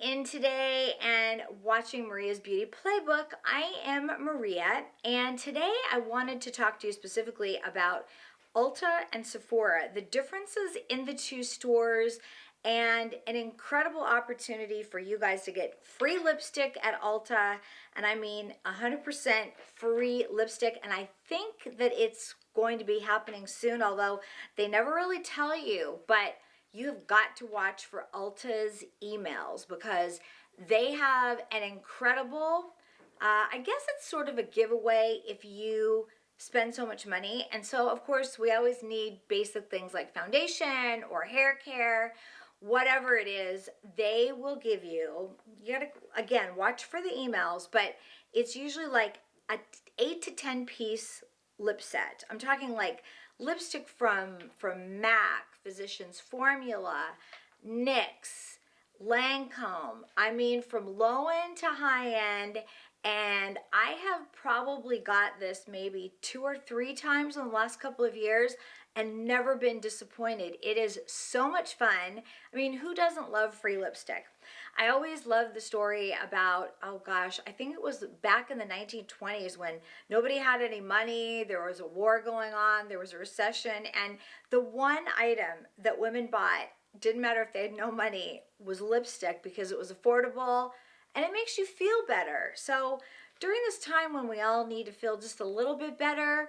in today and watching Maria's Beauty Playbook. I am Maria, and today I wanted to talk to you specifically about Ulta and Sephora, the differences in the two stores, and an incredible opportunity for you guys to get free lipstick at Ulta. And I mean 100% free lipstick, and I think that it's going to be happening soon, although they never really tell you. But you've got to watch for Ulta's emails because they have an incredible, I guess it's sort of a giveaway if you spend so much money. And so, of course, we always need basic things like foundation or hair care, whatever it is, they will give you. You gotta, again, watch for the emails, but it's usually like a 8 to 10 piece lip set. I'm talking like lipstick from MAC, Physicians Formula, NYX, Lancome. I mean, from low end to high end. And I have probably got this maybe 2 or 3 times in the last couple of years and never been disappointed. It is so much fun. I mean, who doesn't love free lipstick? I always love the story about, oh gosh, I think it was back in the 1920s when nobody had any money, there was a war going on, there was a recession, and the one item that women bought, didn't matter if they had no money, was lipstick because it was affordable and it makes you feel better. So during this time when we all need to feel just a little bit better,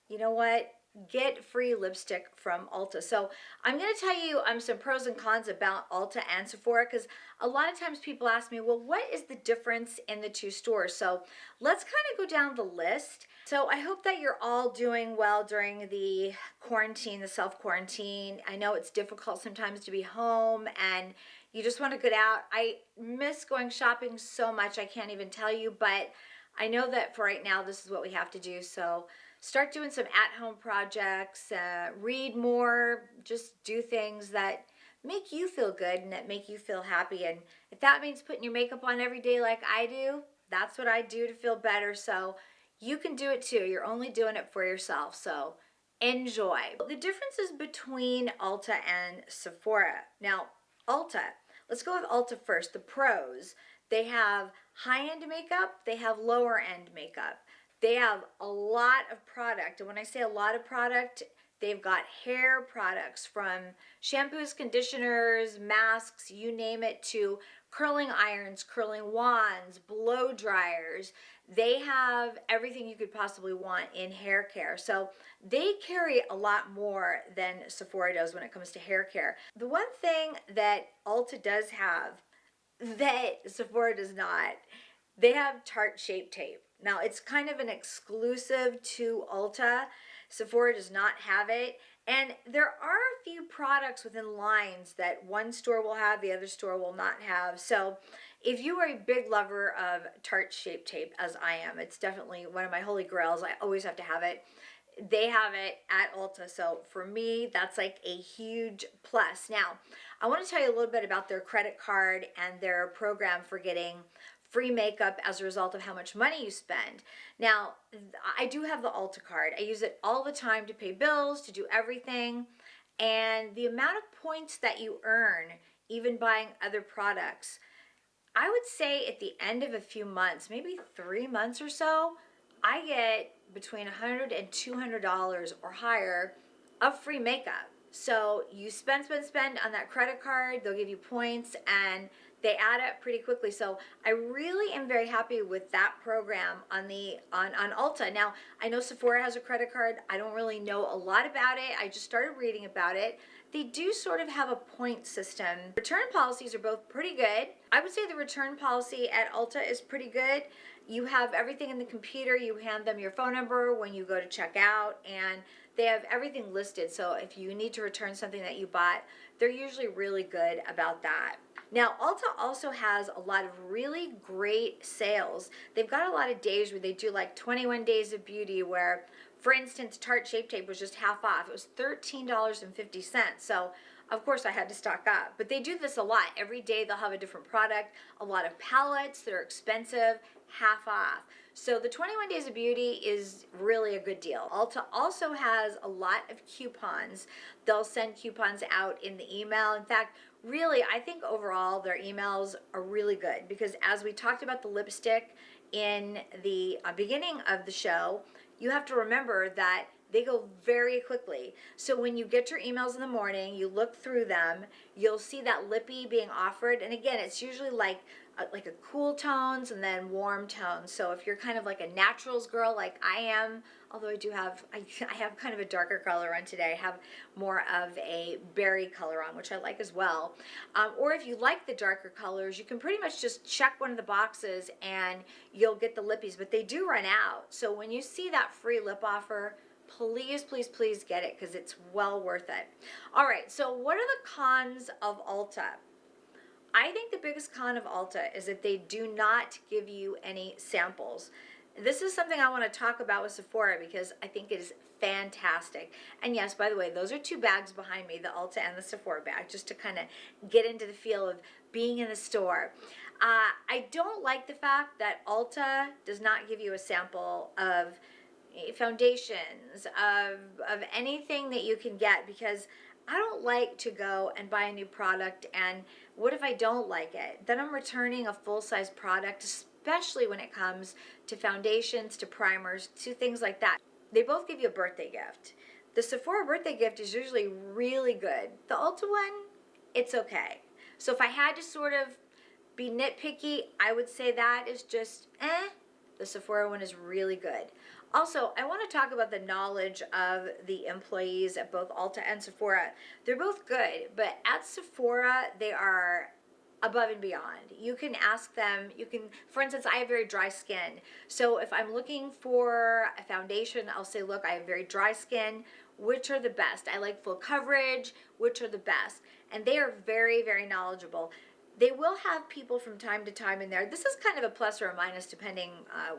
you know what? Get free lipstick from Ulta. So I'm going to tell you some pros and cons about Ulta and Sephora, because a lot of times people ask me, well, what is the difference in the two stores? So let's kind of go down the list. So I hope that you're all doing well during the quarantine, the self-quarantine. I know it's difficult sometimes to be home and you just want to get out. I miss going shopping so much, I can't even tell you, but I know that for right now, this is what we have to do. So start doing some at-home projects, read more, just do things that make you feel good and that make you feel happy. And if that means putting your makeup on every day like I do, that's what I do to feel better. So you can do it too. You're only doing it for yourself. So enjoy. The differences between Ulta and Sephora. Now, Ulta, let's go with Ulta first. The pros. They have high-end makeup. They have lower-end makeup. They have a lot of product. And when I say a lot of product, they've got hair products from shampoos, conditioners, masks, you name it, to curling irons, curling wands, blow dryers. They have everything you could possibly want in hair care. So they carry a lot more than Sephora does when it comes to hair care. The one thing that Ulta does have that Sephora does not, they have Tarte Shape Tape. Now, it's kind of an exclusive to Ulta. Sephora does not have it. And there are a few products within lines that one store will have, the other store will not have. So if you are a big lover of Tarte Shape Tape, as I am, it's definitely one of my holy grails. I always have to have it. They have it at Ulta. So for me, that's like a huge plus. Now, I want to tell you a little bit about their credit card and their program for getting free makeup as a result of how much money you spend. Now, I do have the Ulta card. I use it all the time to pay bills, to do everything. And the amount of points that you earn, even buying other products, I would say at the end of a few months, maybe 3 months or so, I get between $100 and $200 or higher of free makeup. So you spend on that credit card, they'll give you points, and they add up pretty quickly. So I really am very happy with that program on Ulta. Now, I know Sephora has a credit card. I don't really know a lot about it. I just started reading about it. They do sort of have a point system. Return policies are both pretty good. I would say the return policy at Ulta is pretty good. You have everything in the computer. You hand them your phone number when you go to check out, and they have everything listed. So if you need to return something that you bought, they're usually really good about that. Now, Ulta also has a lot of really great sales. They've got a lot of days where they do like 21 days of beauty where, for instance, Tarte Shape Tape was just half off. It was $13.50. So, of course, I had to stock up. But they do this a lot. Every day they'll have a different product. A lot of palettes that are expensive, half off. So the 21 Days of Beauty is really a good deal. Ulta also has a lot of coupons. They'll send coupons out in the email. In fact, really, I think overall their emails are really good because as we talked about the lipstick in the beginning of the show, you have to remember that they go very quickly. So when you get your emails in the morning, you look through them, you'll see that lippy being offered. And again, it's usually like a cool tones and then warm tones. So if you're kind of like a naturals girl like I am, although I have kind of a darker color on today. I have more of a berry color on, which I like as well. Or if you like the darker colors, you can pretty much just check one of the boxes and you'll get the lippies, but they do run out. So when you see that free lip offer, please, please, please get it because it's well worth it. All right, so what are the cons of Ulta? I think the biggest con of Ulta is that they do not give you any samples. This is something I want to talk about with Sephora because I think it is fantastic. And yes, by the way, those are two bags behind me, the Ulta and the Sephora bag, just to kind of get into the feel of being in the store. I don't like the fact that Ulta does not give you a sample of foundations, of anything that you can get because I don't like to go and buy a new product and what if I don't like it? Then I'm returning a full-size product, especially when it comes to foundations, to primers, to things like that. They both give you a birthday gift. The Sephora birthday gift is usually really good. The Ulta one, it's okay. So if I had to sort of be nitpicky, I would say that is just The Sephora one is really good. Also, I want to talk about the knowledge of the employees at both Ulta and Sephora. They're both good, but at Sephora, they are above and beyond. You can ask them, for instance, I have very dry skin. So if I'm looking for a foundation, I'll say, look, I have very dry skin. Which are the best? I like full coverage. Which are the best? And they are very, very knowledgeable. They will have people from time to time in there. This is kind of a plus or a minus depending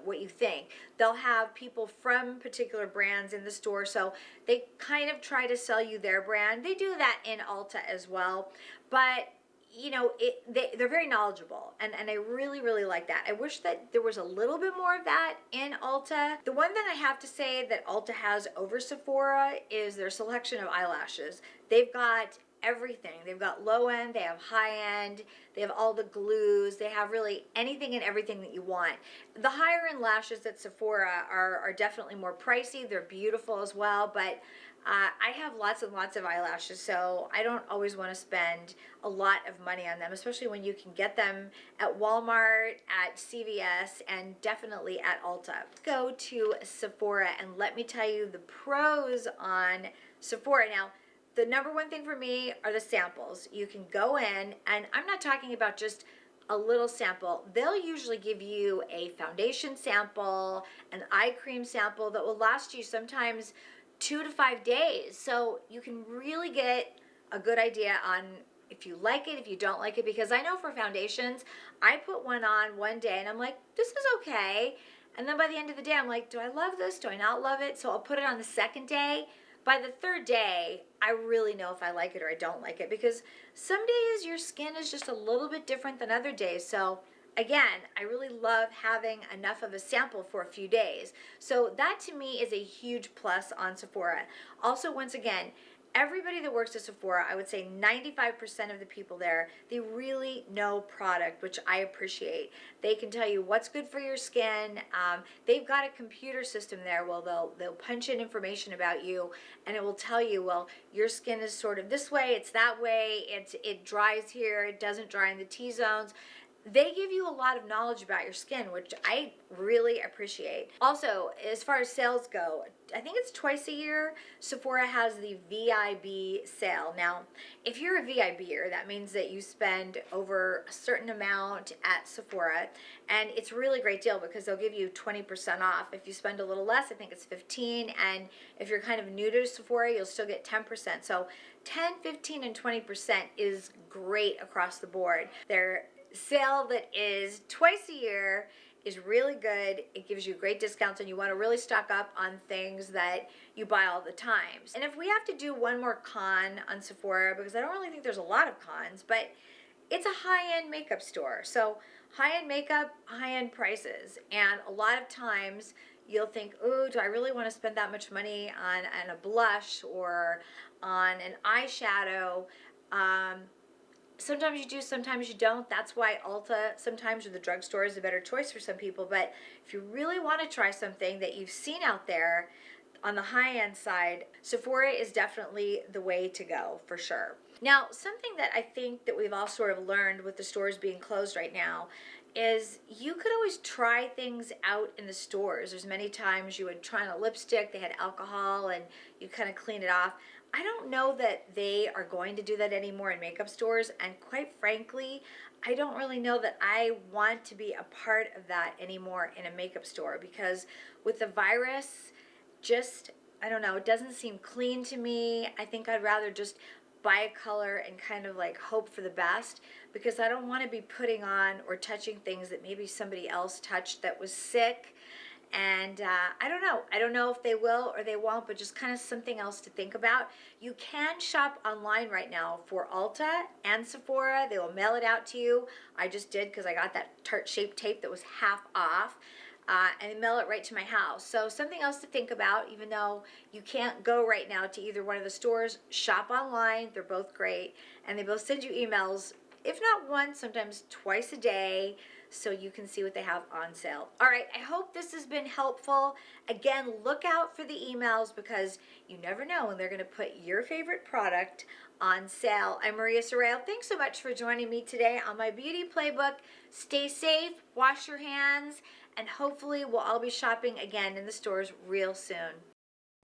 what you think. They'll have people from particular brands in the store, so they kind of try to sell you their brand. They do that in Ulta as well, but you know, they're very knowledgeable, and I really, really like that. I wish that there was a little bit more of that in Ulta. The one thing I have to say that Ulta has over Sephora is their selection of eyelashes. They've got everything. They've got low end, they have high end, they have all the glues, they have really anything and everything that you want. The higher end lashes at Sephora are definitely more pricey. They're beautiful as well, but I have lots and lots of eyelashes, so I don't always want to spend a lot of money on them, especially when you can get them at Walmart, at CVS, and definitely at Ulta. Go to Sephora and let me tell you the pros on Sephora. Now, the number one thing for me are the samples. You can go in, and I'm not talking about just a little sample. They'll usually give you a foundation sample, an eye cream sample that will last you sometimes 2 to 5 days. So you can really get a good idea on if you like it, if you don't like it, because I know for foundations, I put one on one day and I'm like, this is okay. And then by the end of the day, I'm like, do I love this? Do I not love it? So I'll put it on the second day. By the third day, I really know if I like it or I don't like it because some days your skin is just a little bit different than other days. So again, I really love having enough of a sample for a few days. So that to me is a huge plus on Sephora. Also, once again, everybody that works at Sephora, I would say 95% of the people there, they really know product, which I appreciate. They can tell you what's good for your skin. They've got a computer system there. Well, they'll punch in information about you, and it will tell you, well, your skin is sort of this way, it's that way, it dries here, it doesn't dry in the T-zones. They give you a lot of knowledge about your skin, which I really appreciate. Also, as far as sales go, I think it's twice a year, Sephora has the VIB sale. Now, if you're a VIBer, that means that you spend over a certain amount at Sephora, and it's a really great deal because they'll give you 20% off. If you spend a little less, I think it's 15%, and if you're kind of new to Sephora, you'll still get 10%. So 10, 15, and 20% is great across the board. Their sale that is twice a year is really good. It gives you great discounts and you want to really stock up on things that you buy all the time. And if we have to do one more con on Sephora, because I don't really think there's a lot of cons, but it's a high-end makeup store. So high-end makeup, high-end prices. And a lot of times you'll think, oh, do I really want to spend that much money on a blush or on an eyeshadow? sometimes you do, sometimes you don't. That's why Ulta sometimes, or the drugstore, is a better choice for some people. But if you really want to try something that you've seen out there on the high end side, Sephora is definitely the way to go for sure. Now, something that I think that we've all sort of learned with the stores being closed right now is you could always try things out in the stores. There's many times you would try on a lipstick, they had alcohol, and you kind of clean it off. I don't know that they are going to do that anymore in makeup stores, and quite frankly, I don't really know that I want to be a part of that anymore in a makeup store, because with the virus, just, I don't know, it doesn't seem clean to me. I think I'd rather just buy a color and kind of like hope for the best, because I don't want to be putting on or touching things that maybe somebody else touched that was sick. And I don't know. I don't know if they will or they won't, but just kind of something else to think about. You can shop online right now for Ulta and Sephora. They will mail it out to you. I just did because I got that tart-shaped tape that was half off. And they mail it right to my house. So something else to think about, even though you can't go right now to either one of the stores, shop online. They're both great. And they both send you emails, if not once, sometimes twice a day, so you can see what they have on sale. All right, I hope this has been helpful. Again, look out for the emails, because you never know when they're going to put your favorite product on sale. I'm Maria Serrao. Thanks so much for joining me today on my beauty playbook. Stay safe, wash your hands, and hopefully we'll all be shopping again in the stores real soon.